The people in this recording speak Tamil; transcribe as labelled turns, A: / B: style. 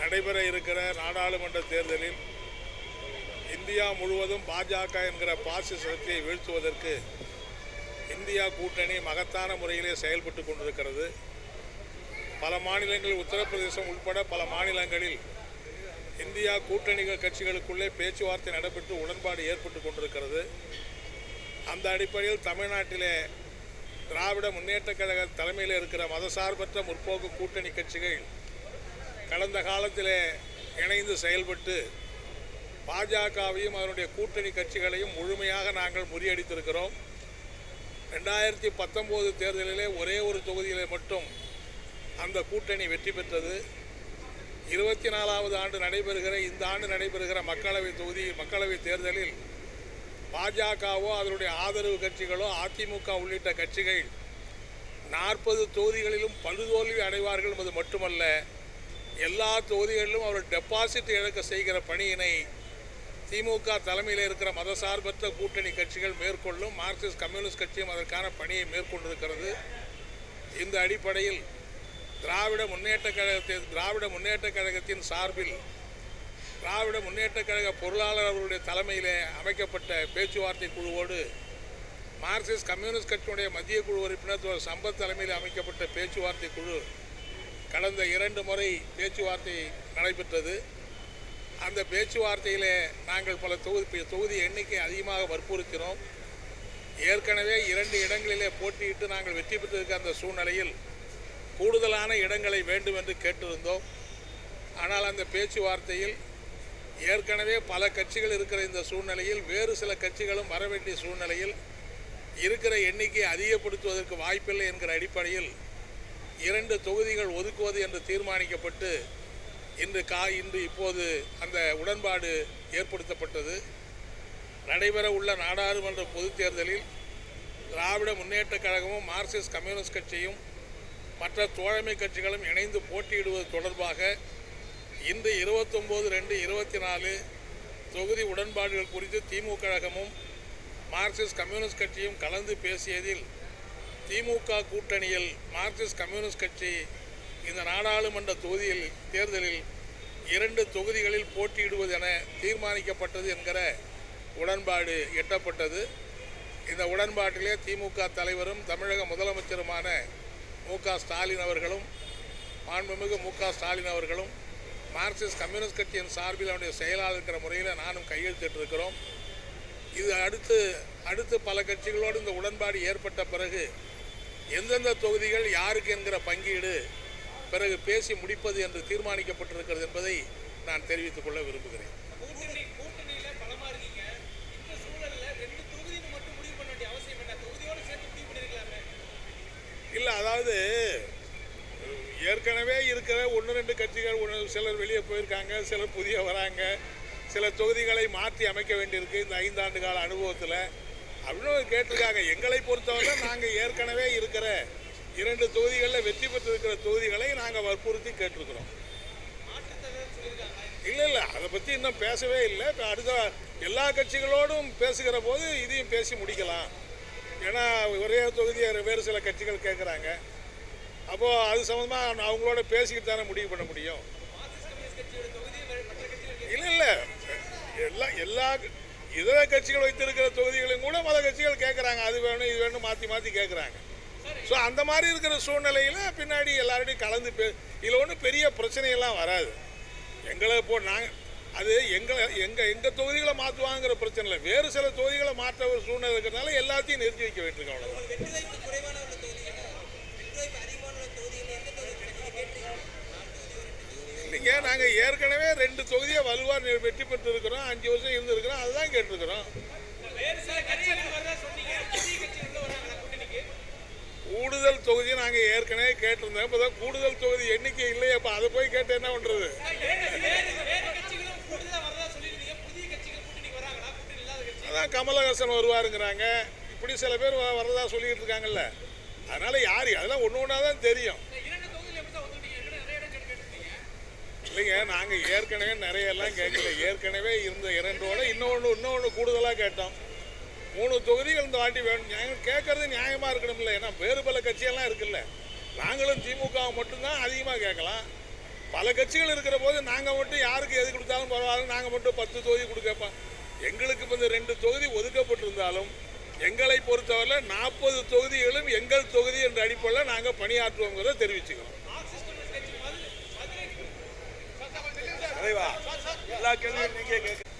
A: நடைபெற இருக்கிற நாடாளுமன்ற தேர்தலில் இந்தியா முழுவதும் பாஜக என்கிற பாசிச சக்தியை வீழ்த்துவதற்கு இந்தியா கூட்டணி மகத்தான முறையிலே செயல்பட்டு கொண்டிருக்கிறது. பல மாநிலங்களில், உத்தரப்பிரதேசம் உட்பட பல மாநிலங்களில் இந்தியா கூட்டணி கட்சிகளுக்குள்ளே பேச்சுவார்த்தை நடைபெற்று உடன்பாடு ஏற்பட்டு கொண்டிருக்கிறது. அந்த அடிப்படையில் தமிழ்நாட்டிலே திராவிட முன்னேற்ற கழக தலைமையில் இருக்கிற மதசார்பற்ற முற்போக்கு கூட்டணி கட்சிகள் கடந்த காலத்திலே இணைந்து செயல்பட்டு பாஜகவையும் அதனுடைய கூட்டணி கட்சிகளையும் முழுமையாக நாங்கள் முறியடித்திருக்கிறோம். 2019 தேர்தலிலே ஒரே ஒரு தொகுதியிலே மட்டும் அந்த கூட்டணி வெற்றி பெற்றது. 24வது ஆண்டு நடைபெறுகிற இந்த ஆண்டு நடைபெறுகிற மக்களவை தேர்தலில் பாஜகவோ அதனுடைய ஆதரவு கட்சிகளோ அதிமுக உள்ளிட்ட கட்சிகள் 40 தொகுதிகளிலும் படுதோல்வி அடைவார்கள் என்பது மட்டுமல்ல, எல்லா தொகுதிகளிலும் அவர் டெபாசிட் இழக்க செய்கிற பணியினை திமுக தலைமையில் இருக்கிற மதசார்பற்ற கூட்டணி கட்சிகள் மேற்கொள்ளும். மார்க்சிஸ்ட் கம்யூனிஸ்ட் கட்சியும் அதற்கான பணியை மேற்கொண்டிருக்கிறது. இந்த அடிப்படையில் திராவிட முன்னேற்ற கழகத்தின் சார்பில் திராவிட முன்னேற்ற கழக பொருளாளர் அவர்களுடைய தலைமையிலே அமைக்கப்பட்ட பேச்சுவார்த்தை குழுவோடு மார்க்சிஸ்ட் கம்யூனிஸ்ட் கட்சியினுடைய மத்திய குழு உறுப்பினர் சம்பத் தலைமையில் அமைக்கப்பட்ட பேச்சுவார்த்தை குழு கடந்த 2 முறை பேச்சுவார்த்தை நடைபெற்றது. அந்த பேச்சுவார்த்தையிலே நாங்கள் பல தொகுதி எண்ணிக்கை அதிகமாக வற்புறுத்தினோம். ஏற்கனவே 2 இடங்களிலே போட்டியிட்டு நாங்கள் வெற்றி பெற்றிருக்க அந்த சூழ்நிலையில் கூடுதலான இடங்களை வேண்டும் என்று கேட்டிருந்தோம். ஆனால் அந்த பேச்சுவார்த்தையில் ஏற்கனவே பல கட்சிகள் இருக்கிற இந்த சூழ்நிலையில் வேறு சில கட்சிகளும் வர வேண்டிய சூழ்நிலையில் இருக்கிற எண்ணிக்கையை அதிகப்படுத்துவதற்கு வாய்ப்பில்லை என்கிற அடிப்படையில் 2 தொகுதிகள் ஒதுக்குவது என்று தீர்மானிக்கப்பட்டு இப்போது அந்த உடன்பாடு ஏற்படுத்தப்பட்டது. நடைபெற உள்ள நாடாளுமன்ற பொதுத் தேர்தலில் திராவிட முன்னேற்ற கழகமும் மார்க்சிஸ்ட் கம்யூனிஸ்ட் கட்சியும் மற்ற தோழமை கட்சிகளும் இணைந்து போட்டியிடுவது தொடர்பாக இன்று 29/2/24 தொகுதி உடன்பாடுகள் குறித்து திமுக கழகமும் மார்க்சிஸ்ட் கம்யூனிஸ்ட் கட்சியும் கலந்து பேசியதில் திமுக கூட்டணியில் மார்க்சிஸ்ட் கம்யூனிஸ்ட் கட்சி இந்த நாடாளுமன்ற தேர்தலில் 2 தொகுதிகளில் போட்டியிடுவது என தீர்மானிக்கப்பட்டது என்கிற உடன்பாடு எட்டப்பட்டது. இந்த உடன்பாட்டிலே திமுக தலைவரும் தமிழக முதலமைச்சருமான மாண்புமிகு மு க ஸ்டாலின் அவர்களும் மார்க்சிஸ்ட் கம்யூனிஸ்ட் கட்சியின் சார்பில் அவருடைய செயலாளர் இருக்கிற முறையில் நானும் கையெழுத்திட்டிருக்கிறோம். இது அடுத்து பல கட்சிகளோடு இந்த உடன்பாடு ஏற்பட்ட பிறகு எந்தெந்த தொகுதிகள் யாருக்கு என்கிற பங்கீடு பிறகு பேசி முடிப்பது என்று தீர்மானிக்கப்பட்டிருக்கிறது என்பதை நான் தெரிவித்துக் கொள்ள விரும்புகிறேன். இல்லை, அதாவது ஏற்கனவே இருக்கிற 1-2 கட்சிகள் சிலர் வெளியே போயிருக்காங்க, சிலர் புதிய வராங்க, சில தொகுதிகளை மாற்றி அமைக்க வேண்டியிருக்கு இந்த 5 ஆண்டு கால அனுபவத்தில் அப்படின்னு கேட்டிருக்காங்க. எங்களை பொறுத்தவரை நாங்கள் ஏற்கனவே இருக்கிற 2 தொகுதிகளில் வெற்றி பெற்றிருக்கிற தொகுதிகளை நாங்கள் வற்புறுத்தி கேட்டிருக்கிறோம். இல்லை, அதை பற்றி இன்னும் பேசவே இல்லை. அடுத்த எல்லா கட்சிகளோடும் பேசுகிற போது இதையும் பேசி முடிக்கலாம். ஏன்னா ஒரே தொகுதியை வேறு சில கட்சிகள் கேட்குறாங்க. அப்போது அது சம்மந்தமாக அவங்களோட பேசிக்கிட்டு தானே முடிவு பண்ண முடியும். இல்லை, எல்லா இதர கட்சிகள் வைத்திருக்கிற தொகுதிகளையும் கூட மத கட்சிகள் கேட்குறாங்க. அது வேணும் இது வேணும் மாற்றி கேட்குறாங்க. ஸோ அந்த மாதிரி இருக்கிற சூழ்நிலையில் பின்னாடி எல்லாரோடையும் கலந்து இதில் ஒன்றும் பெரிய பிரச்சனையெல்லாம் வராது. எங்களை அது எங்கள் தொகுதிகளை மாற்றுவாங்கிற பிரச்சனை இல்லை. வேறு சில தொகுதிகளை மாற்ற ஒரு சூழ்நிலை இருக்கிறதுனால எல்லாத்தையும் நிறுத்தி வைக்க வேண்டியிருக்கோம். அவ்வளோதான். இல்லைங்க, நாங்கள் ஏற்கனவே 2 தொகுதியை வலுவாக வெற்றி பெற்று இருக்கிறோம். 5 வருஷம் இருந்திருக்கிறோம். அதுதான் கேட்டிருக்கிறோம். கூடுதல் தொகுதியை நாங்கள் ஏற்கனவே கேட்டிருந்தோம். இப்போ தான் கூடுதல் தொகுதி எண்ணிக்கை இல்லையே, அப்போ அதை போய் கேட்டு என்ன பண்ணுறது? அதான் கமலஹாசன் வருவாருங்கிறாங்க, இப்படி சில பேர் வரதா சொல்லிட்டு இருக்காங்கல்ல. அதனால அதெல்லாம் ஒன்று தான் தெரியும். இல்லைங்க, நாங்கள் ஏற்கனவே நிறைய எல்லாம் கேட்கல. ஏற்கனவே இருந்த 2ஓட இன்னொன்று கூடுதலாக கேட்டோம். 3 தொகுதிகள் இந்த வாட்டி வேணும். நாங்கள் கேட்கறது நியாயமாக இருக்கணும்ல. ஏன்னா வேறு பல கட்சியெல்லாம் இருக்குல்ல. நாங்களும் திமுக மட்டும்தான் அதிகமாக கேட்கலாம். பல கட்சிகள் இருக்கிற போது நாங்கள் மட்டும் யாருக்கு எது கொடுத்தாலும் பரவாயில்ல, நாங்கள் மட்டும் 10 தொகுதி கொடுக்கப்பா. எங்களுக்கு இப்போ இந்த 2 தொகுதி ஒதுக்கப்பட்டிருந்தாலும் எங்களை பொறுத்தவரை 40 தொகுதிகளும் எங்கள் தொகுதி என்ற அடிப்படையில் நாங்கள் பணியாற்றுவோங்கிறத தெரிவிச்சுக்கிறோம். எல்லா கேள்வியும் நீங்க கேட்க